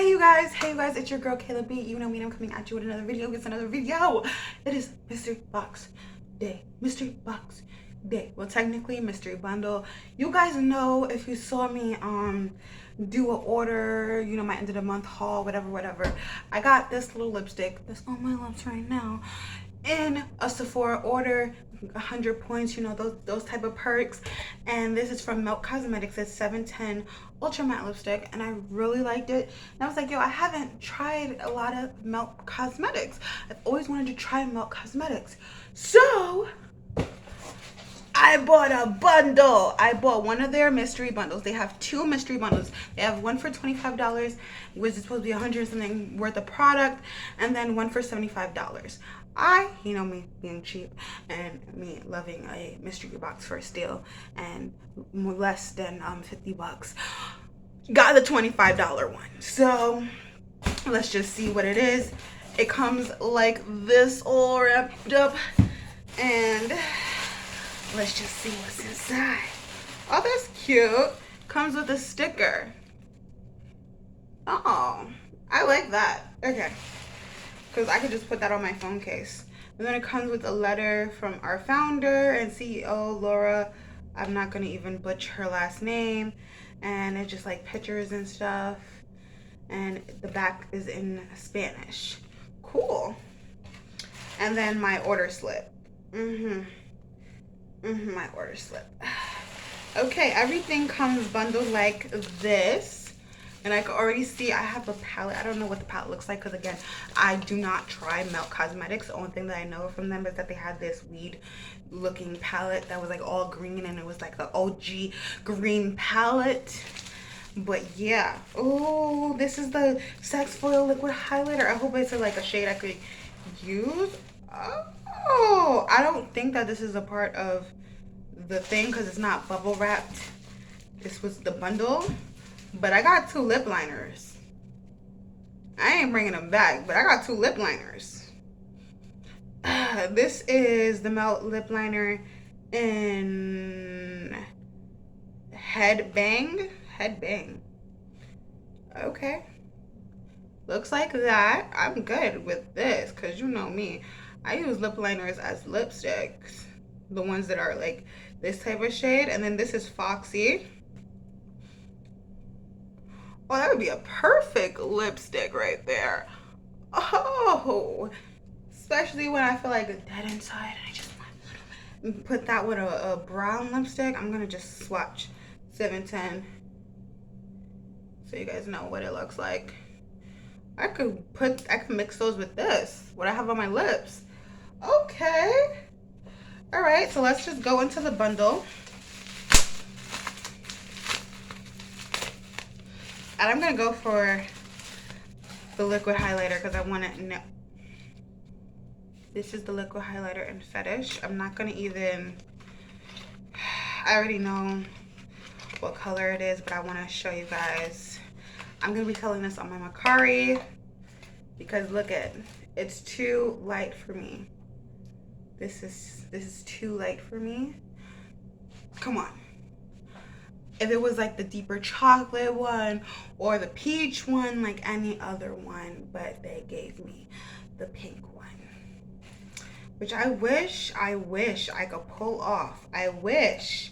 Hey you guys, it's your girl Kayla B. You know me, I'm coming at you with another video. It's another video. It is mystery box day. Mystery box day. Well, technically mystery bundle. You guys know, if you saw me do an order, you know, my end of the month haul, whatever. I got this little lipstick that's on my lips right now in a Sephora order, 100 points, you know, those type of perks. And this is from Milk Cosmetics. It's 710 Ultra Matte Lipstick, and I really liked it. And I was like, yo, I haven't tried a lot of Milk Cosmetics. I've always wanted to try Milk Cosmetics. So I bought a bundle. I bought one of their mystery bundles. They have two mystery bundles. They have one for $25, which is supposed to be 100 something worth of product, and then one for $75. You know me being cheap and me loving a mystery box for a steal and less than 50 bucks. Got the $25 one. So let's just see what it is. It comes like this, all wrapped up, and let's just see what's inside. Oh, that's cute. Comes with a sticker. Oh, I like that. Okay. Because I could just put that on my phone case. And then it comes with a letter from our founder and CEO, Laura. I'm not going to even butcher her last name. And it's just like pictures and stuff. And the back is in Spanish. Cool. And then my order slip. My order slip. Okay, everything comes bundled like this. And I can already see I have a palette. I don't know what the palette looks like because, again, I do not try Milk Cosmetics. The only thing that I know from them is that they had this weed looking palette that was like all green, and it was like the OG green palette. But yeah. Oh, this is the Sex Foil Liquid Highlighter. I hope it's like a shade I could use. Oh, I don't think that this is a part of the thing because it's not bubble wrapped. This was the bundle. But I got two lip liners. I ain't bringing them back, but I got two lip liners. This is the Melt lip liner in Headbang. Okay. Looks like that. I'm good with this because you know me. I use lip liners as lipsticks. The ones that are like this type of shade. And then this is Foxy. Oh, that would be a perfect lipstick right there. Oh, especially when I feel like a dead inside. I just want to put that with a brown lipstick. I'm going to just swatch 710 so you guys know what it looks like. I could mix those with this, what I have on my lips. Okay. All right, so let's just go into the bundle. And I'm going to go for the liquid highlighter because I want to know. This is the liquid highlighter in Fetish. I'm not going to even, I already know what color it is, but I want to show you guys. I'm going to be telling this on my Macari because look at, it's too light for me. This is too light for me. Come on. If it was like the deeper chocolate one or the peach one, like any other one, but they gave me the pink one, which I wish I could pull off. I wish.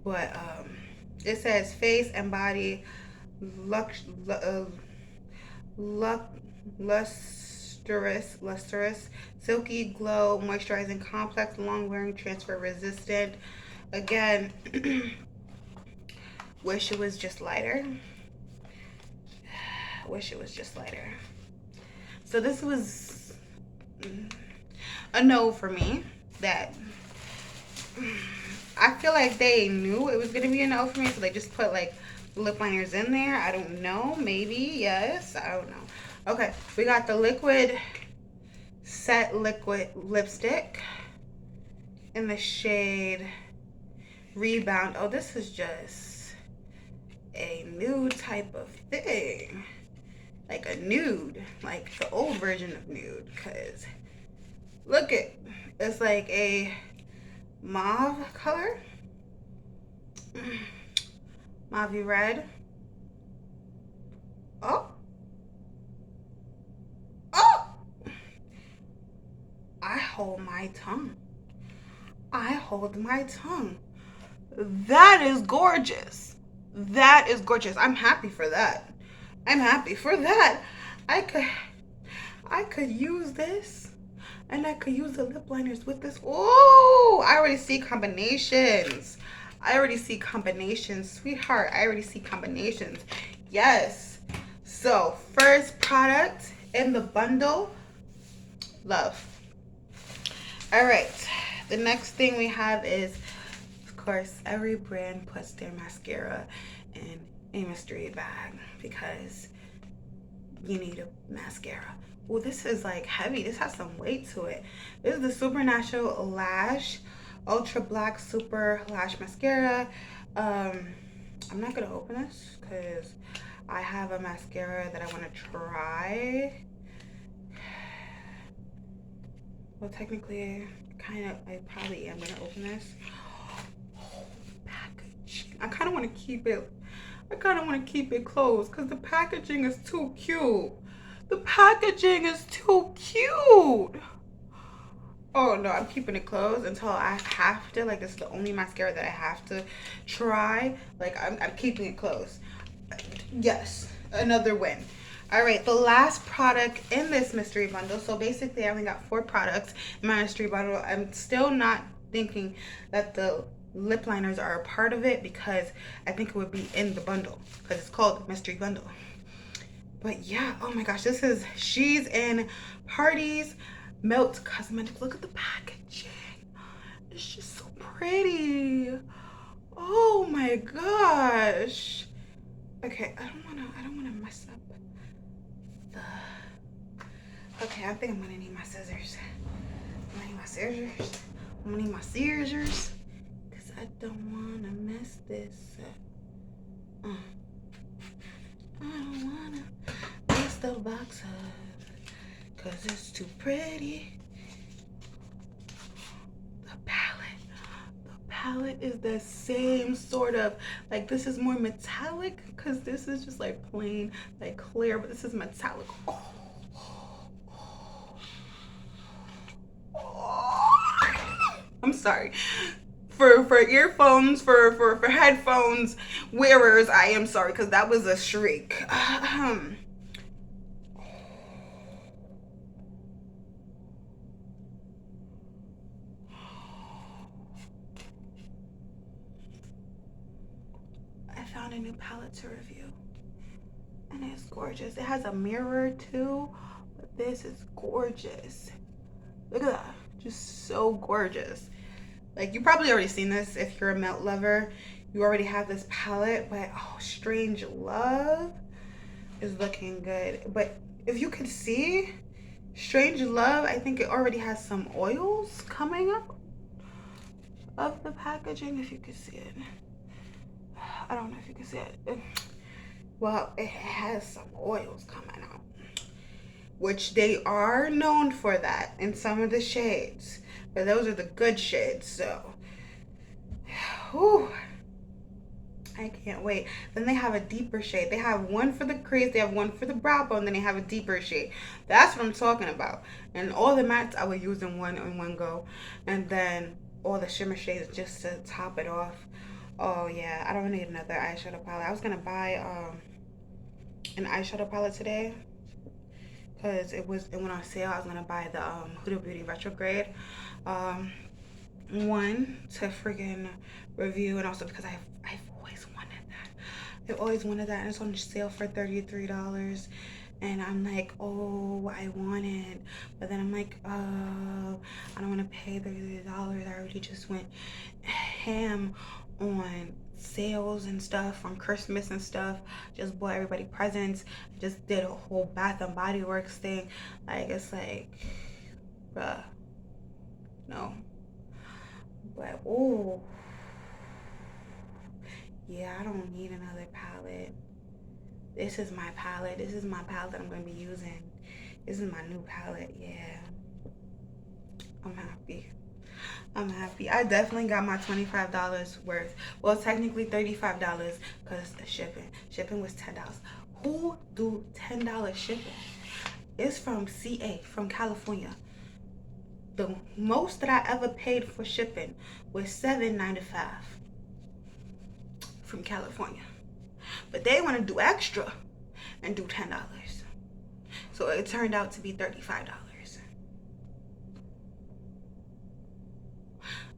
But it says face and body lustrous, silky glow, moisturizing, complex, long wearing, transfer resistant. Again, wish it was just lighter. So this was a no for me. That I feel like they knew it was gonna be a no for me, so they just put like lip liners in there. I don't know, maybe yes, I don't know. Okay, we got the liquid lipstick in the shade Rebound. Oh, this is just a nude type of thing. Like a nude, like the old version of nude, because look it's like a mauve color. Mauve red. hold my tongue. I hold my tongue. That is gorgeous. That is gorgeous. I'm happy for that. I'm happy for that. I could use this, and I could use the lip liners with this. Oh, I already see combinations. I already see combinations, sweetheart. I already see combinations. Yes. So first product in the bundle, love. All right. The next thing we have is, of course, every brand puts their mascara in a mystery bag because you need a mascara. Well, this is like heavy. This has some weight to it. This is the Supernatural Lash Ultra Black Super Lash Mascara. I'm not gonna open this because I have a mascara that I want to try. Well, technically, I probably am gonna open this. Oh, packaging. I kind of want to keep it closed because the packaging is too cute. The packaging is too cute. Oh no, I'm keeping it closed until I have to. Like, this is the only mascara that I have to try. Like, I'm keeping it closed. Yes, another win. All right, the last product in this mystery bundle. So basically, I only got 4 products in my mystery bundle. I'm still not thinking that the lip liners are a part of it because I think it would be in the bundle because it's called mystery bundle. But yeah, oh my gosh, this is She's in Parties Melt Cosmetics. Look at the packaging. It's just so pretty. Oh my gosh. Okay, I don't wanna mess up the. Okay, I think I'm gonna need my scissors. I'm gonna need my scissors. Cause I don't wanna mess this up. I don't wanna mess the box up. Cause it's too pretty. The palette is the same sort of, like, this is more metallic because this is just like plain, like clear, but this is metallic. I'm sorry. For earphones, for headphones wearers, I am sorry because that was a shriek. I found a new palette to review and it's gorgeous. It has a mirror too, but this is gorgeous. Look at that, just so gorgeous. Like, you probably already seen this if you're a melt lover. You already have this palette, but oh, Strange Love is looking good. But if you could see, Strange Love, I think it already has some oils coming up of the packaging, if you could see it. I don't know if you can see it. Well, it has some oils coming out, which they are known for that in some of the shades. But those are the good shades, so. Whew. I can't wait. Then they have a deeper shade. They have one for the crease, they have one for the brow bone, then they have a deeper shade. That's what I'm talking about. And all the mattes I would use in one go. And then all the shimmer shades just to top it off. Oh yeah, I don't need another eyeshadow palette. I was gonna buy an eyeshadow palette today because it went on sale. I was gonna buy the Huda Beauty Retrograde one to freaking review, and also because I've always wanted that. I've always wanted that, and it's on sale for $33. And I'm like, oh, I want it. But then I'm like, oh, I don't want to pay $33. I already just went ham on sales and stuff on Christmas and stuff. Just bought everybody presents. Just did a whole Bath and Body Works thing. Like, it's like, bruh, no. But oh yeah, I don't need another palette. This is my palette. This is my palette that I'm going to be using. This is my new palette. Yeah. I'm happy. I'm happy. I definitely got my $25 worth. Well, technically $35 because the shipping. Shipping was $10. Who do $10 shipping? It's from CA, from California. The most that I ever paid for shipping was $7.95 from California. But they want to do extra and do $10. So it turned out to be $35.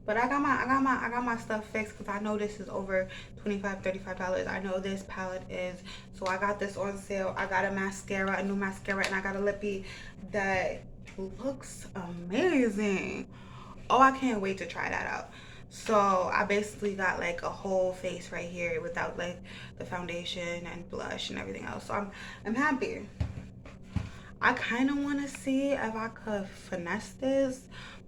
But I got my stuff fixed because I know this is over $25-$35. I know this palette is. So I got this on sale. I got a mascara, a new mascara, and I got a lippy that looks amazing. Oh, I can't wait to try that out. So I basically got like a whole face right here without like the foundation and blush and everything else. So I'm happy. I kind of want to see if I could finesse this,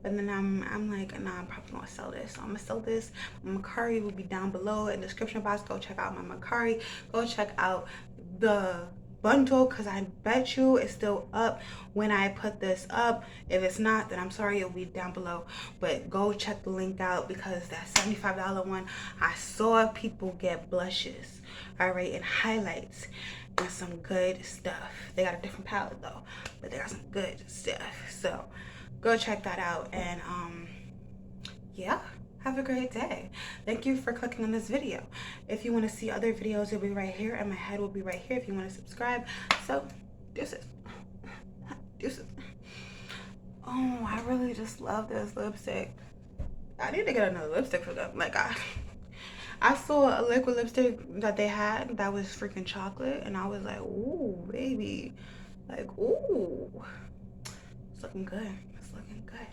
but then I'm like, nah, I'm probably gonna sell this. So I'm gonna sell this. My Macari will be down below in the description box. Go check out my Macari. Go check out the bundle, because I bet you it's still up when I put this up. If it's not, then I'm sorry, it'll be down below. But go check the link out, because that $75 one, I saw people get blushes, all right, and highlights and some good stuff. They got a different palette though, but they got some good stuff. So go check that out. And yeah, have a great day. Thank you for clicking on this video. If you want to see other videos, it'll be right here, and my head will be right here if you want to subscribe. So deuces. Oh, I really just love this lipstick. I need to get another lipstick for them. Like I saw a liquid lipstick that they had that was freaking chocolate, and I was like, ooh, baby. Like, ooh. It's looking good. It's looking good.